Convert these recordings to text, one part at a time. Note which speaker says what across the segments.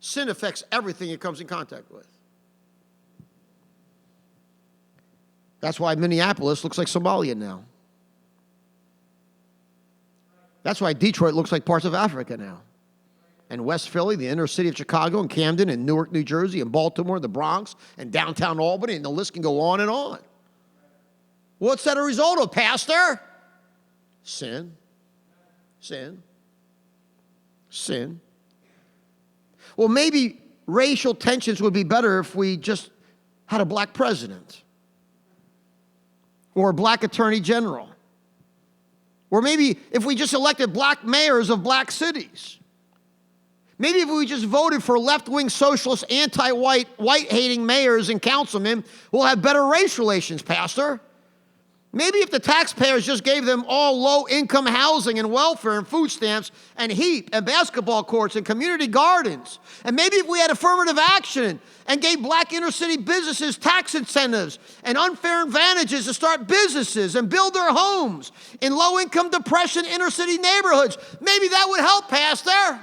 Speaker 1: Sin affects everything it comes in contact with. That's why Minneapolis looks like Somalia now. That's why Detroit looks like parts of Africa now. And West Philly, the inner city of Chicago, and Camden, and Newark, New Jersey, and Baltimore, the Bronx, and downtown Albany, and the list can go on and on. What's that a result of, Pastor? Sin. Sin. Sin. Well, maybe racial tensions would be better if we just had a black president or a black attorney general. Or maybe if we just elected black mayors of black cities. Maybe if we just voted for left-wing socialist, anti-white, white-hating mayors and councilmen, we'll have better race relations, Pastor. Maybe if the taxpayers just gave them all low-income housing and welfare and food stamps and heat and basketball courts and community gardens. And maybe if we had affirmative action and gave black inner-city businesses tax incentives and unfair advantages to start businesses and build their homes in low-income, depression, inner-city neighborhoods. Maybe that would help, Pastor.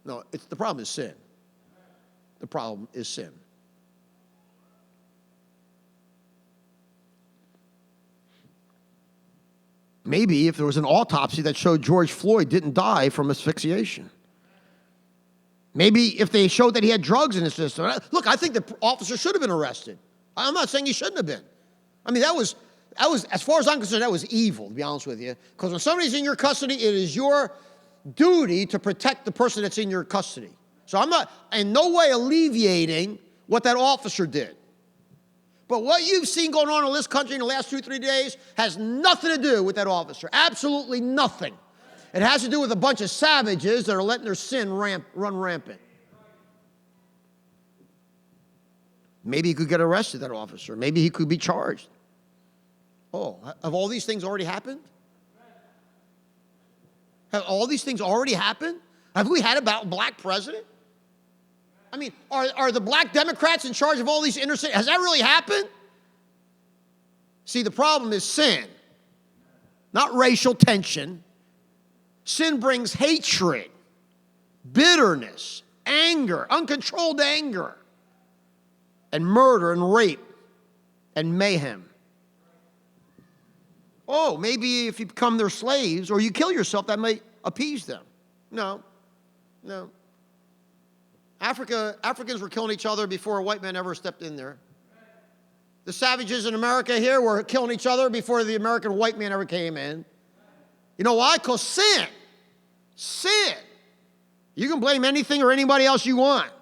Speaker 1: No, the problem is sin. The problem is sin. Maybe if there was an autopsy that showed George Floyd didn't die from asphyxiation. Maybe if they showed that he had drugs in his system. Look, I think the officer should have been arrested. I'm not saying he shouldn't have been. I mean, that was, as far as I'm concerned, that was evil, to be honest with you. Because when somebody's in your custody, it is your duty to protect the person that's in your custody. So I'm not in no way alleviating what that officer did. But what you've seen going on in this country in the last 2-3 days has nothing to do with that officer. Absolutely nothing. It has to do with a bunch of savages that are letting their sin run rampant. Maybe he could get arrested, that officer. Maybe he could be charged. Oh, have all these things already happened? Have all these things already happened? Have we had a black president? I mean, are the black Democrats in charge of all these inner cities? Has that really happened? See, the problem is sin, not racial tension. Sin brings hatred, bitterness, anger, uncontrolled anger, and murder and rape and mayhem. Oh, maybe if you become their slaves or you kill yourself, that might appease them. No. Africans were killing each other before a white man ever stepped in there. The savages in America here were killing each other before the American white man ever came in. You know why? Because sin. Sin. You can blame anything or anybody else you want.